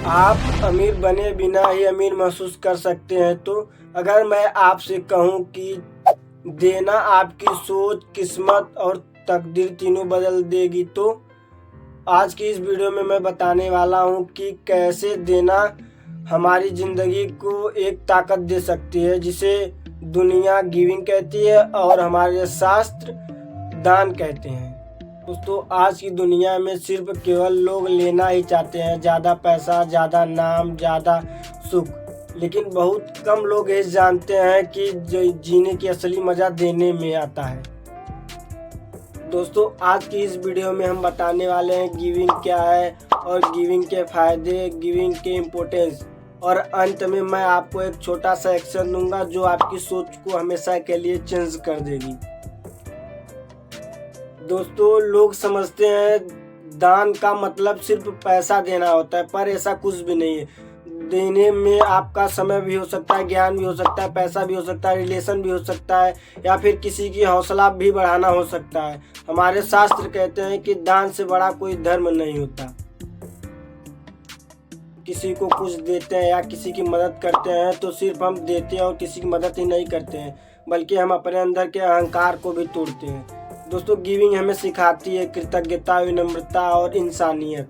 आप अमीर बने बिना ही अमीर महसूस कर सकते हैं। तो अगर मैं आपसे कहूं कि देना आपकी सोच, किस्मत और तकदीर तीनों बदल देगी, तो आज की इस वीडियो में मैं बताने वाला हूं कि कैसे देना हमारी ज़िंदगी को एक ताकत दे सकती है, जिसे दुनिया गिविंग कहती है और हमारे शास्त्र दान कहते हैं। दोस्तों, आज की दुनिया में सिर्फ केवल लोग लेना ही चाहते हैं, ज़्यादा पैसा, ज़्यादा नाम, ज़्यादा सुख, लेकिन बहुत कम लोग ये जानते हैं कि जीने की असली मज़ा देने में आता है। दोस्तों, आज की इस वीडियो में हम बताने वाले हैं गिविंग क्या है और गिविंग के फ़ायदे, गिविंग के इम्पोर्टेंस, और अंत में मैं आपको एक छोटा सा एक्शन दूंगा जो आपकी सोच को हमेशा के लिए चेंज कर देगी। दोस्तों, लोग समझते हैं दान का मतलब सिर्फ पैसा देना होता है, पर ऐसा कुछ भी नहीं है। देने में आपका समय भी हो सकता है, ज्ञान भी हो सकता है, पैसा भी हो सकता है, रिलेशन भी हो सकता है, या फिर किसी की हौसला भी बढ़ाना हो सकता है। हमारे शास्त्र कहते हैं कि दान से बड़ा कोई धर्म नहीं होता। किसी को कुछ देते हैं या किसी की मदद करते हैं तो सिर्फ हम देते हैं और किसी की मदद ही नहीं करते हैं, बल्कि हम अपने अंदर के अहंकार को भी तोड़ते हैं। दोस्तों, गिविंग हमें सिखाती है कृतज्ञता, विनम्रता और इंसानियत।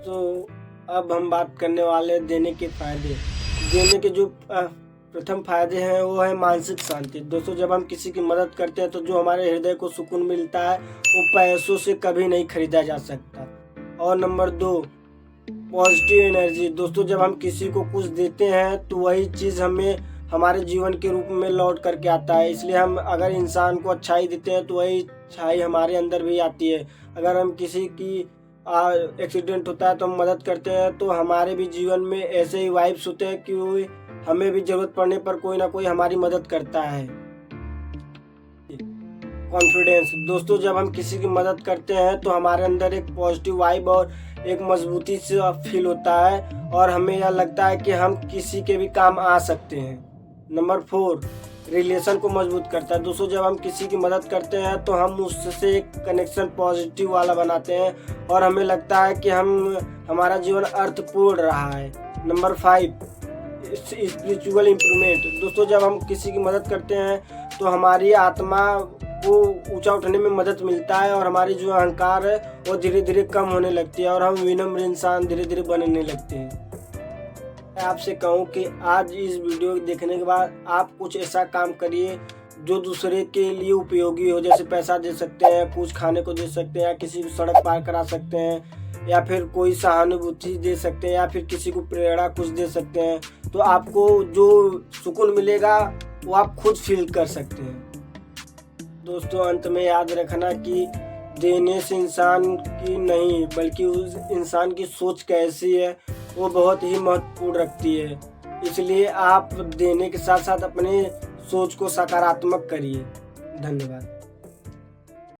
तो अब हम बात करने वाले हैं देने के फायदे। देने के जो प्रथम फायदे हैं वो है मानसिक शांति। दोस्तों, जब हम किसी की मदद करते हैं तो जो हमारे हृदय को सुकून मिलता है वो पैसों से कभी नहीं खरीदा जा सकता। और नंबर 2, पॉजिटिव एनर्जी। दोस्तों, जब हम किसी को कुछ देते हैं तो वही चीज़ हमें हमारे जीवन के रूप में लौट करके आता है। इसलिए हम अगर इंसान को अच्छाई देते हैं तो वही अच्छाई हमारे अंदर भी आती है। अगर हम किसी की एक्सीडेंट होता है तो हम मदद करते हैं तो हमारे भी जीवन में ऐसे ही वाइब्स होते हैं कि हमें भी ज़रूरत पड़ने पर कोई ना कोई हमारी मदद करता है। कॉन्फिडेंस। दोस्तों, जब हम किसी की मदद करते हैं तो हमारे अंदर एक पॉजिटिव वाइब और एक मजबूती से फील होता है और हमें यह लगता है कि हम किसी के भी काम आ सकते हैं। नंबर 4, रिलेशन को मजबूत करता है। दोस्तों, जब हम किसी की मदद करते हैं तो हम उससे एक कनेक्शन पॉजिटिव वाला बनाते हैं और हमें लगता है कि हमारा जीवन अर्थपूर्ण रहा है। Number 5, spiritual improvement. दोस्तों, जब हम किसी की मदद करते हैं तो हमारी आत्मा को ऊंचा उठने में मदद मिलता है और हमारी जो अहंकार है वो धीरे धीरे कम होने लगती है और हम विनम्र इंसान धीरे धीरे बनने लगते हैं। मैं आपसे कहूँ कि आज इस वीडियो देखने के बाद आप कुछ ऐसा काम करिए जो दूसरे के लिए उपयोगी हो। जैसे पैसा दे सकते हैं, कुछ खाने को दे सकते हैं, या किसी को सड़क पार करा सकते हैं, या फिर कोई सहानुभूति दे सकते हैं, या फिर किसी को प्रेरणा कुछ दे सकते हैं। तो आपको जो सुकून मिलेगा वो आप खुद फील कर सकते हैं। दोस्तों, अंत में याद रखना कि देने से इंसान की नहीं बल्कि उस इंसान की सोच कैसी है वो बहुत ही महत्वपूर्ण रखती है। इसलिए आप देने के साथ साथ अपने सोच को सकारात्मक करिए। धन्यवाद।